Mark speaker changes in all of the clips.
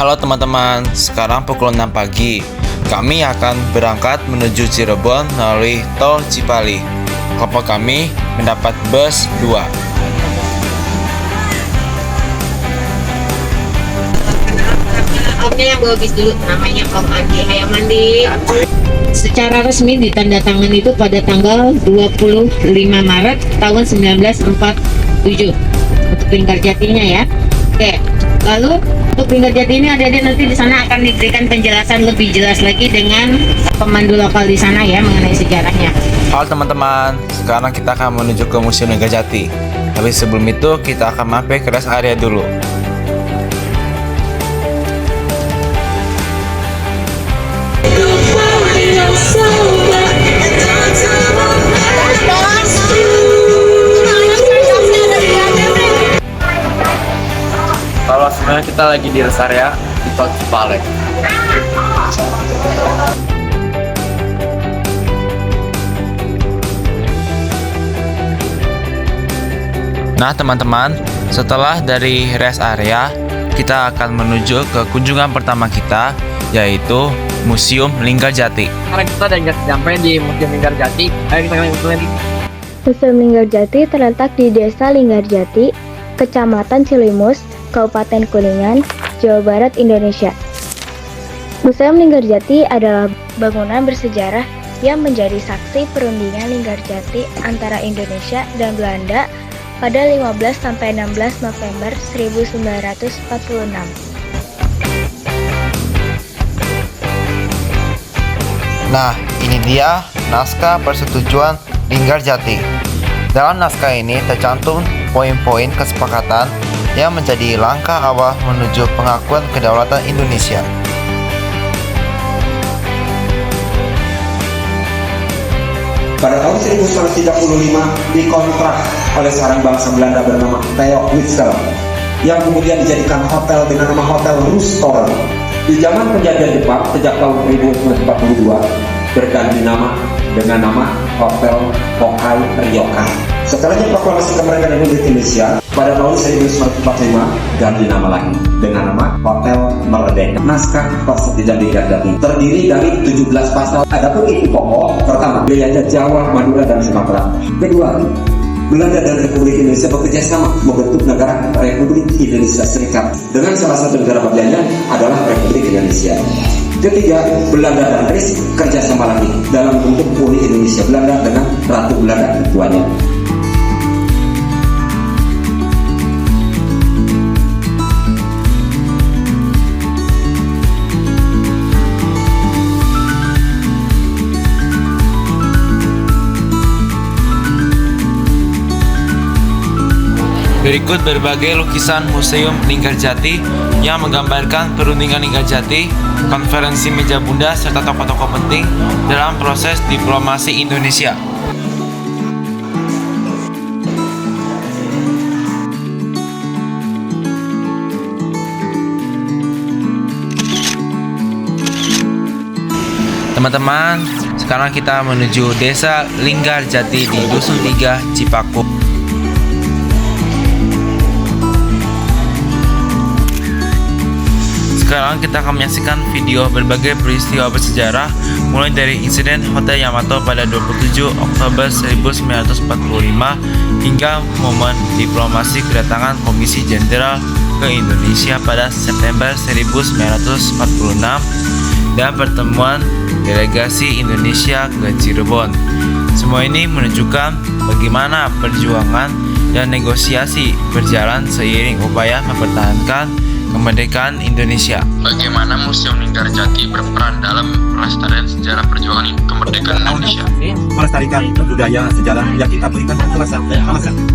Speaker 1: Halo teman-teman, sekarang pukul 6 pagi. Kami akan berangkat menuju Cirebon melalui Tol Cipali. Kelompok kami mendapat bus 2.
Speaker 2: Omnya yang bawa bis dulu, namanya Om Andi. Ayo mandi. Secara resmi ditandatangani itu pada tanggal 25 Maret tahun 1947 untuk Linggarjatinya ya. Oke, lalu untuk Linggarjati ini adik-adik nanti di sana akan diberikan penjelasan lebih jelas lagi dengan pemandu lokal di sana ya mengenai sejarahnya.
Speaker 1: Halo teman-teman, sekarang kita akan menuju ke Museum Linggarjati. Tapi sebelum itu kita akan mampir ke rest area dulu. Kalau sebenarnya kita lagi di rest area di Tol Cipali. Nah teman-teman, setelah dari rest area, kita akan menuju ke kunjungan pertama kita, yaitu Museum Linggarjati.
Speaker 3: Sekarang kita udah sampai di Museum Linggarjati. Ayo kita lagi.
Speaker 4: Museum Linggarjati terletak di Desa Linggarjati, Kecamatan Cilimus, Kabupaten Kuningan, Jawa Barat, Indonesia. Museum Linggarjati adalah bangunan bersejarah yang menjadi saksi perundingan Linggarjati antara Indonesia dan Belanda pada 15–16 November 1946.
Speaker 1: Nah, ini dia naskah persetujuan Linggarjati. Dalam naskah ini tercantum poin-poin kesepakatan yang menjadi langkah awal menuju pengakuan kedaulatan Indonesia.
Speaker 5: Pada tahun 1935 dikontrak oleh seorang bangsa Belanda bernama Theo Witzel yang kemudian dijadikan hotel dengan nama Hotel Rustor. Di zaman penjajahan Jepang sejak tahun 1942 berganti nama dengan nama Hotel Tokai Ryokan. Setelahnya proklamasi kemerdekaan Republik Indonesia pada tahun 1945 ganti nama lagi dengan nama Hotel Merdeka. Naskah persetujuan Linggarjati terdiri dari 17 pasal. Adapun isi pokok: pertama, wilayah Jawa, Madura, dan Sumatera. Kedua, Belanda dan Republik Indonesia bekerja sama membentuk negara Republik Indonesia Serikat dengan salah satu negara bagiannya adalah Republik Indonesia. Ketiga, Belanda dan Inggris kerjasama lagi dalam bentuk Uni Indonesia Belanda dengan Ratu Belanda ketuanya.
Speaker 1: Berikut berbagai lukisan Museum Linggarjati yang menggambarkan perundingan Linggarjati, konferensi meja bunda, serta tokoh-tokoh penting dalam proses diplomasi Indonesia. Teman-teman, sekarang kita menuju Desa Linggarjati di Dusun 3, Cipaku. Sekarang kita akan menyaksikan video berbagai peristiwa bersejarah mulai dari insiden Hotel Yamato pada 27 Oktober 1945 hingga momen diplomasi kedatangan Komisi Jenderal ke Indonesia pada September 1946 dan pertemuan delegasi Indonesia ke Cirebon. Semua ini menunjukkan bagaimana perjuangan dan negosiasi berjalan seiring upaya mempertahankan kemerdekaan Indonesia.
Speaker 6: Bagaimana Museum Linggarjati berperan dalam pelestarian sejarah perjuangan kemerdekaan Indonesia?
Speaker 5: Melestarikan budaya sejarah yang kita berikan penjelasan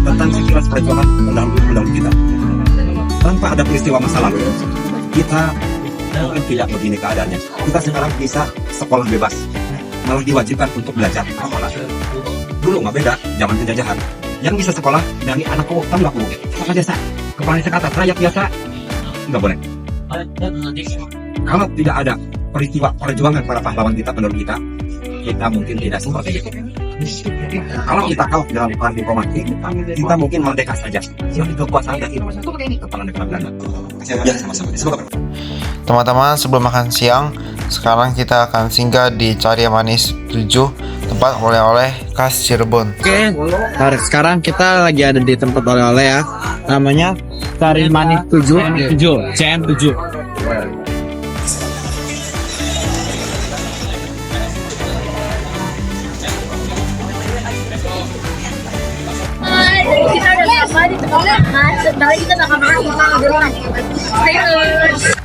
Speaker 5: tentang sekilas perjuangan pendahulu kita. Tanpa ada peristiwa masa lalu, kita mungkin tidak begini keadaannya. Kita sekarang bisa sekolah bebas, malah diwajibkan untuk belajar sekolah. Dulu mah beda, zaman penjajahan. Yang bisa sekolah dari anak tahu nggak kepala desa, kepala desa kata rakyat biasa nggak boleh. Kalau tidak ada peristiwa perjuangan para pahlawan kita, pendahulu kita mungkin tidak seperti itu. Kalau kita tahu dalam peran diplomasi, kita mungkin merdeka saja. Yang kekuasaan dari kepala negara Belanda. Ya, sama-sama. Semoga
Speaker 1: Teman-teman, sebelum makan siang, sekarang kita akan singgah di Cari Manis 7, tempat oleh-oleh khas Cirebon.
Speaker 3: Oke, sekarang kita lagi ada di tempat oleh-oleh ya. Namanya Cari Manis 7, CM7.
Speaker 4: Kita udah sampai di tempat makan. Sebentar kita bakal makan di rumah. Stay tuned.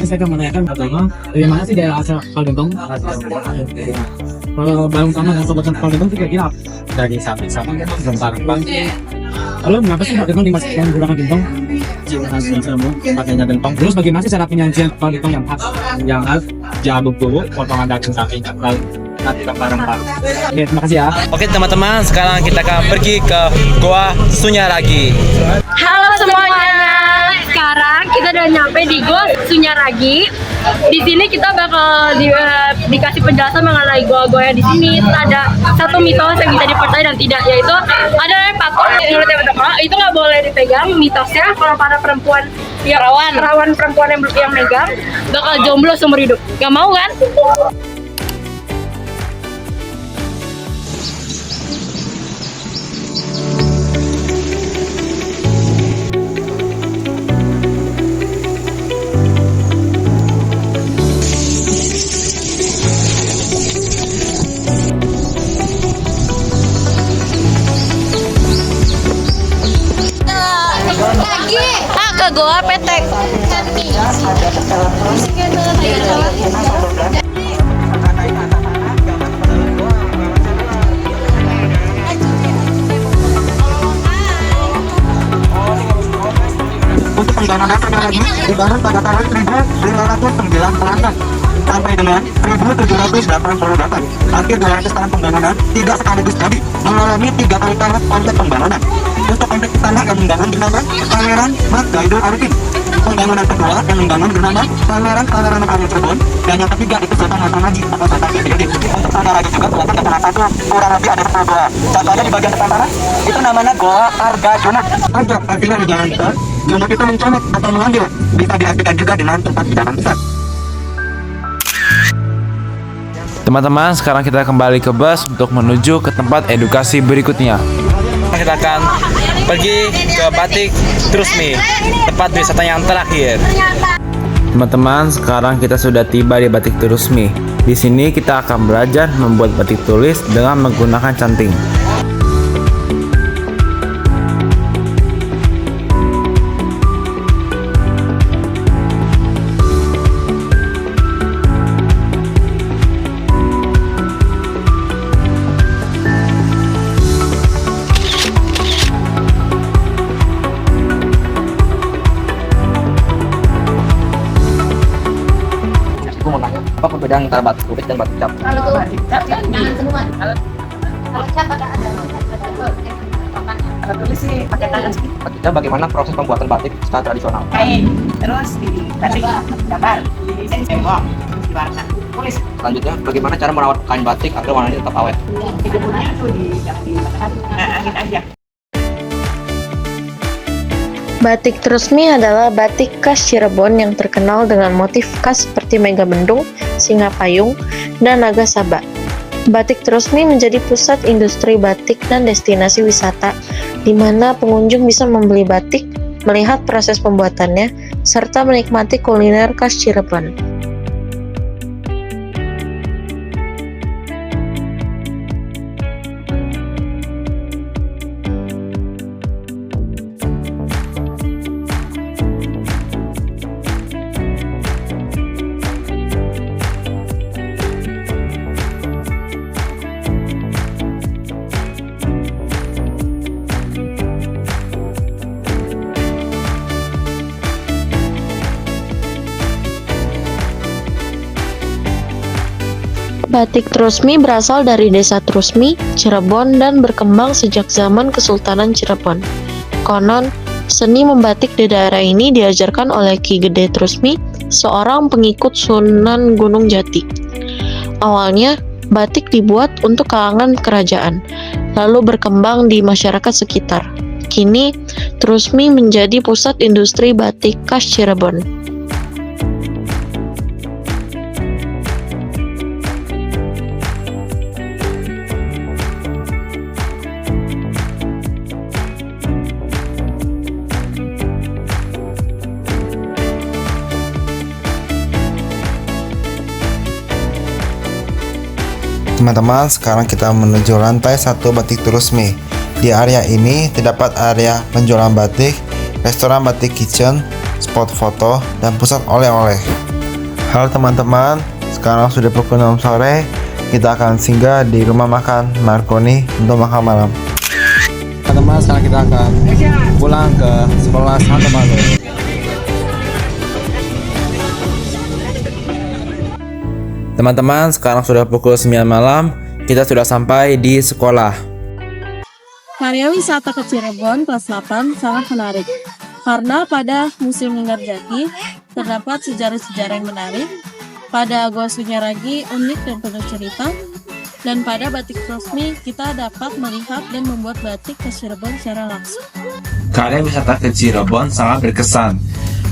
Speaker 3: Saya akan menanyakan pertama, dari mana sih daerah asal Palembang? Kalau baru utama yang sobat Palembang itu kira-kira dari sapi Palembang. Lalu kenapa sih Palembang dimasukkan menggunakan gentong? Pakainya gentong. Terus bagaimana sih cara penyajian Palembang yang khas jabu bubuk, potongan daging sapi, lalu nanti rempah-rempah. Oke, terima kasih ya.
Speaker 1: Oke teman-teman, sekarang kita akan pergi ke Goa Sunyaragi.
Speaker 4: Halo semuanya. Sekarang kita udah nyampe di Goa Sunyaragi. Di sini kita bakal dikasih penjelasan mengenai goa-goa di sini. Terus ada satu mitos yang bisa dipercaya dan tidak, yaitu ada patung menurut yang pertama itu nggak boleh dipegang. Mitosnya kalau para perempuan yang rawan perempuan yang megang bakal jomblo seumur hidup. Gak mau kan? Ke Goa Petek.
Speaker 5: Untuk pendanaan lagi dibangun pada tahun 1598 sampai dengan 1788. Hampir 200 tahun pembangunan tidak sekaligus jadi, mengalami 3 kali tahap konsep pembangunan. Untuk konsep pertama yang membangun bernama Pangeran Mas Gaidul Arifin. Pembangunan kedua yang membangun bernama Pangeran Arya Cirebon, dan yang ketiga itu Sultan Hasan Haji atau Sultan Haji. Untuk Sultan Haji juga terletak di salah satu kurang lebih ada 10 goa. Contohnya di bagian depan sana itu namanya Goa Arga Junat. Arga artinya hidangan besar. Junat itu mencomot atau mengambil, bisa diartikan juga dengan tempat hidangan besar.
Speaker 1: Teman-teman, sekarang kita kembali ke bus untuk menuju ke tempat edukasi berikutnya. Kita akan pergi ke Batik Trusmi, tempat wisata yang terakhir. Teman-teman, sekarang kita sudah tiba di Batik Trusmi. Di sini kita akan belajar membuat batik tulis dengan menggunakan canting.
Speaker 3: Aku mau tanya, apa perbedaan antara batik tulis dan batik cap?
Speaker 2: Kalau batik cap ya jangan semua. Kalau cap ada tulis sih pakai tangan sih.
Speaker 3: Batik cap bagaimana proses pembuatan batik secara tradisional?
Speaker 2: Kain, terus ditarik gambar, disenggok, diwarna, tulis.
Speaker 3: Selanjutnya, bagaimana cara merawat kain batik agar warnanya tetap awet?
Speaker 2: Hidupnya tuh jangan angin aja.
Speaker 7: Batik Trusmi adalah batik khas Cirebon yang terkenal dengan motif khas seperti Megamendung, Singa Payung, dan Naga Saba. Batik Trusmi menjadi pusat industri batik dan destinasi wisata, di mana pengunjung bisa membeli batik, melihat proses pembuatannya, serta menikmati kuliner khas Cirebon. Batik Trusmi berasal dari desa Trusmi, Cirebon, dan berkembang sejak zaman Kesultanan Cirebon. Konon, seni membatik di daerah ini diajarkan oleh Ki Gede Trusmi, seorang pengikut Sunan Gunung Jati. Awalnya, batik dibuat untuk kalangan kerajaan, lalu berkembang di masyarakat sekitar. Kini, Trusmi menjadi pusat industri batik khas Cirebon.
Speaker 8: Teman-teman, sekarang kita menuju lantai 1 Batik Trusmi. Di area ini terdapat area penjualan batik, restoran batik kitchen, spot foto, dan pusat oleh-oleh. Halo teman-teman, sekarang sudah pukul 6 sore. Kita akan singgah di rumah makan Marconi untuk makan malam.
Speaker 3: Teman-teman, sekarang kita akan pulang ke sekolah Santa Malu.
Speaker 1: Teman-teman, sekarang sudah pukul 9 malam, kita sudah sampai di sekolah.
Speaker 9: Karya wisata ke Cirebon kelas 8 sangat menarik karena pada Museum Linggar Jati terdapat sejarah-sejarah yang menarik, pada Gua Sunyaragi unik dan penuh cerita, dan pada Batik Trusmi kita dapat melihat dan membuat batik ke Cirebon secara langsung.
Speaker 1: Karya wisata ke Cirebon sangat berkesan.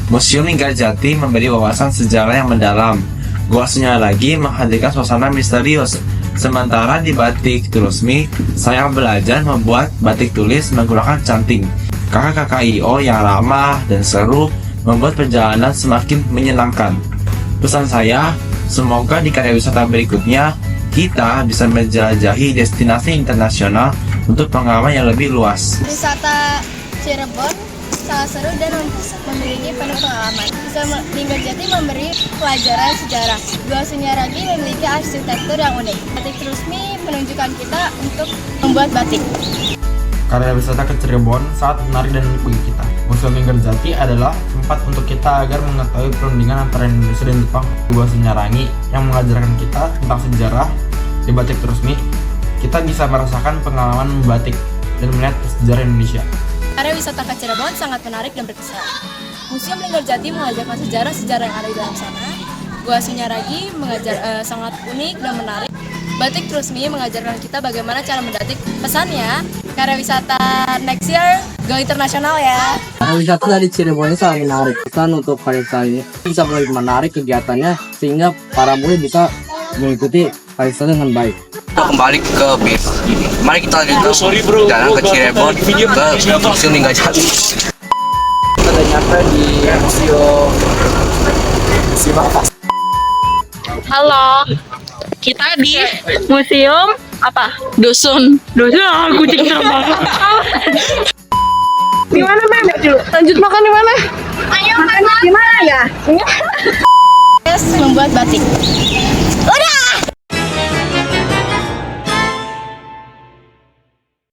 Speaker 1: Museum Linggar Jati memberi wawasan sejarah yang mendalam. Gua Sunyaragi menghadirkan suasana misterius. Sementara di Batik Trusmi, saya belajar membuat batik tulis menggunakan canting. Kakak-kakak IO yang ramah dan seru membuat perjalanan semakin menyenangkan. Pesan saya, semoga di karya wisata berikutnya, kita bisa menjelajahi destinasi internasional untuk pengalaman yang lebih luas.
Speaker 4: Wisata Cirebon sangat seru dan memiliki penuh pengalaman. Linggar Jati memberi pelajaran sejarah. Gua Sunyaragi memiliki arsitektur yang unik. Batik Trusmi menunjukkan kita untuk membuat batik.
Speaker 1: Karya wisata ke Cirebon sangat menarik dan unik bagi kita. Museum Linggar Jati adalah tempat untuk kita agar mengetahui perundingan antara Indonesia dan Jepang. Gua Sunyaragi yang mengajarkan kita tentang sejarah. Di Batik Trusmi, kita bisa merasakan pengalaman membatik dan melihat sejarah Indonesia.
Speaker 4: Karya wisata ke Cirebon sangat menarik dan berkesan. Museum Linggar Jati mengajarkan sejarah-sejarah yang ada di dalam sana. Gua Sunyaragi sangat unik dan menarik. Batik Trusmi mengajarkan kita bagaimana cara mendatik. Pesannya, karya wisata next year go internasional ya.
Speaker 10: Karya wisata dari Cirebon ini sangat menarik. Pesan untuk karya wisata ini bisa lebih menarik kegiatannya sehingga para murid bisa mengikuti karya wisata dengan baik.
Speaker 11: Kembali ke bis. Mari kita lanjutkan jalan ke Cirebon ke Museum Linggar Jati.
Speaker 10: Kita nyampe di Museum apa?
Speaker 4: Halo, kita di museum apa? Dusun. Kucing terbang. Di mana dulu? Lanjut makan di mana? Ayo makan di mana ya? Membuat batik. Udah.